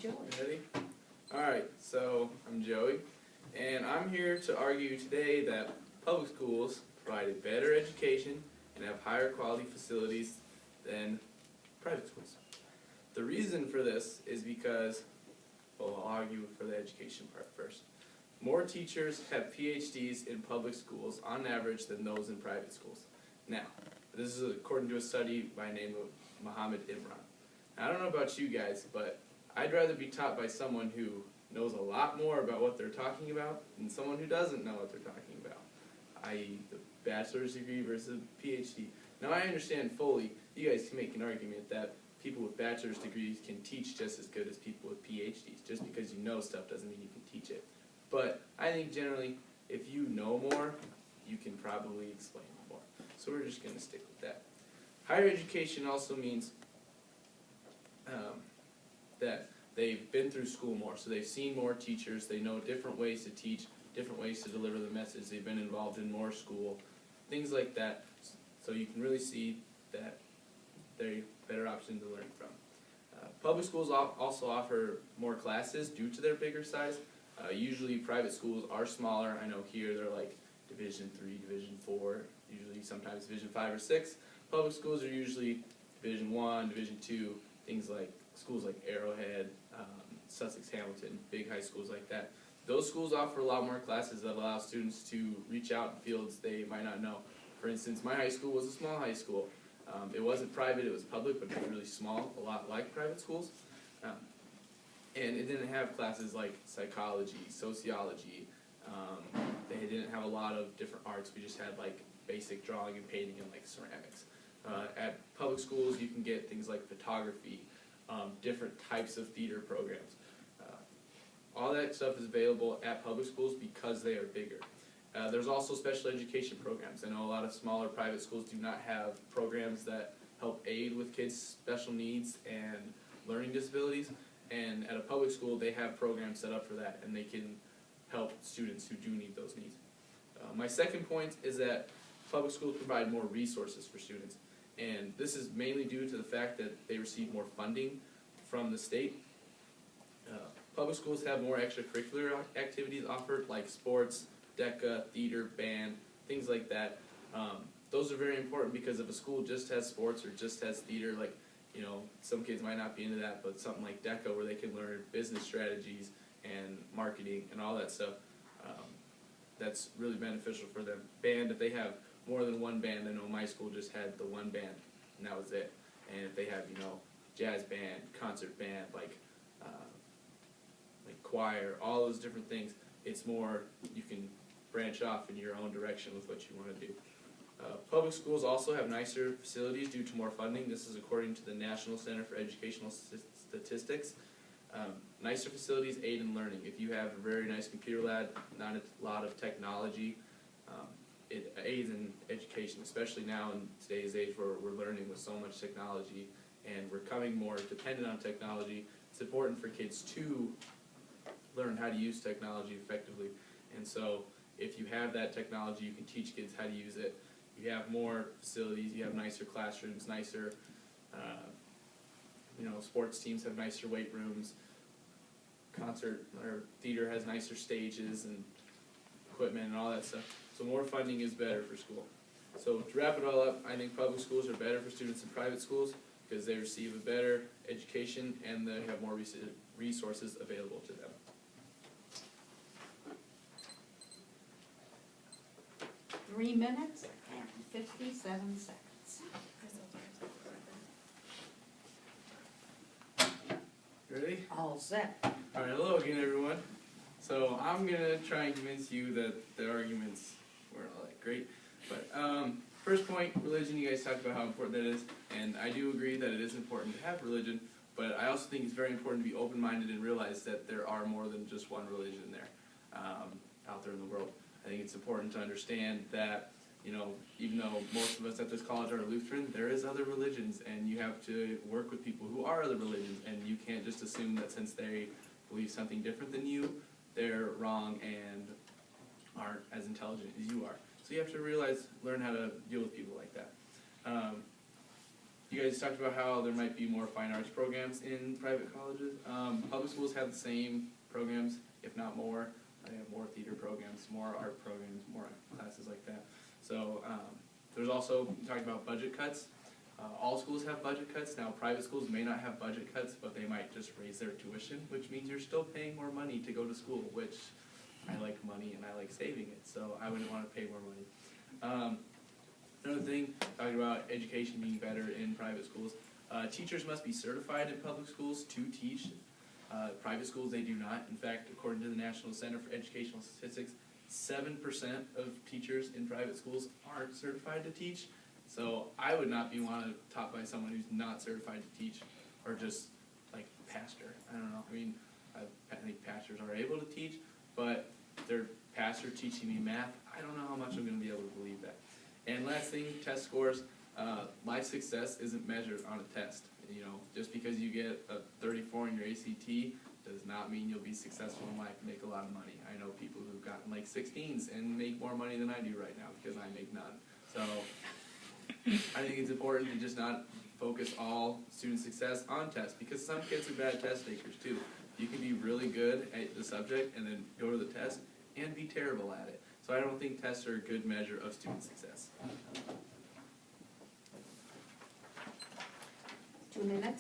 Joey. Ready? Alright, so I'm Joey, and I'm here to argue today that public schools provide a better education and have higher quality facilities than private schools. The reason for this is because, well, I'll argue for the education part first. More teachers have PhDs in public schools on average than those in private schools. Now, this is according to a study by the name of Mohammed Imran. Now, I don't know about you guys, but I'd rather be taught by someone who knows a lot more about what they're talking about than someone who doesn't know what they're talking about, i.e. the bachelor's degree versus PhD. Now, I understand fully, you guys can make an argument that people with bachelor's degrees can teach just as good as people with PhDs. Just because you know stuff doesn't mean you can teach it. But I think generally, if you know more, you can probably explain more. So we're just going to stick with that. Higher education also means that they've been through school more. So they've seen more teachers, they know different ways to teach, different ways to deliver the message, they've been involved in more school, things like that. So you can really see that they're a better option to learn from. Public schools also offer more classes due to their bigger size. Usually private schools are smaller. I know here they're like Division III, Division IV, usually sometimes Division V or VI. Public schools are usually Division I, Division II, things like schools like Arrowhead, Sussex Hamilton, big high schools like that. Those schools offer a lot more classes that allow students to reach out in fields they might not know. For instance, my high school was a small high school. It wasn't private, it was public, but it was really small, a lot like private schools. And it didn't have classes like psychology, sociology. They didn't have a lot of different arts. We just had like basic drawing and painting and like ceramics. At public schools, you can get things like photography, different types of theater programs. All that stuff is available at public schools because they are bigger. There's also special education programs. I know a lot of smaller private schools do not have programs that help aid with kids' special needs and learning disabilities. And at a public school, they have programs set up for that, and they can help students who do need those needs. My second point is that public schools provide more resources for students. And this is mainly due to the fact that they receive more funding from the state. Public schools have more extracurricular activities offered, like sports, DECA, theater, band, things like that. Those are very important because if a school just has sports or just has theater, like, you know, some kids might not be into that, but something like DECA where they can learn business strategies and marketing and all that stuff, that's really beneficial for them. Band, if they have more than one band, I know my school just had the one band, and that was it. And if they have, you know, jazz band, concert band, like choir, all those different things, it's more, you can branch off in your own direction with what you want to do. Public schools also have nicer facilities due to more funding. This is according to the National Center for Educational Statistics. Nicer facilities aid in learning. If you have a very nice computer lab, not a lot of technology, it aids in education, especially now in today's age where we're learning with so much technology and we're becoming more dependent on technology. It's important for kids to learn how to use technology effectively. And so if you have that technology, you can teach kids how to use it. You have more facilities, you have nicer classrooms, nicer, sports teams have nicer weight rooms, concert or theater has nicer stages and equipment and all that stuff. So more funding is better for school. So to wrap it all up, I think public schools are better for students than private schools because they receive a better education and they have more resources available to them. Three minutes and 57 seconds. Ready? All set. Alright, hello again everyone. So I'm going to try and convince you that the arguments weren't all that great. But first point, religion, you guys talked about how important that is. And I do agree that it is important to have religion. But I also think it's very important to be open-minded and realize that there are more than just one religion there, out there in the world. I think it's important to understand that, you know, even though most of us at this college are Lutheran, there is other religions, and you have to work with people who are other religions, and you can't just assume that since they believe something different than you, they're wrong and aren't as intelligent as you are. So you have to learn how to deal with people like that. You guys talked about how there might be more fine arts programs in private colleges. Public schools have the same programs, if not more. They have more theater programs, more art programs, more classes like that. So there's also, you talked about budget cuts. All schools have budget cuts. Now, private schools may not have budget cuts, but they might just raise their tuition, which means you're still paying more money to go to school, which I like money and I like saving it, so I wouldn't want to pay more money. Another thing, talking about education being better in private schools, teachers must be certified in public schools to teach. Private schools, they do not. In fact, according to the National Center for Educational Statistics, 7% of teachers in private schools aren't certified to teach. So I would not be taught by someone who's not certified to teach, or just like pastor. I don't know. I mean, I think pastors are able to teach, but their pastor teaching me math, I don't know how much I'm going to be able to believe that. And last thing, test scores. Life success isn't measured on a test. You know, just because you get a 34 in your ACT does not mean you'll be successful in life and make a lot of money. I know people who've gotten like 16s and make more money than I do right now because I make none. So I think it's important to just not focus all student success on tests, because some kids are bad test takers too. You can be really good at the subject and then go to the test and be terrible at it. So I don't think tests are a good measure of student success. 2 minutes.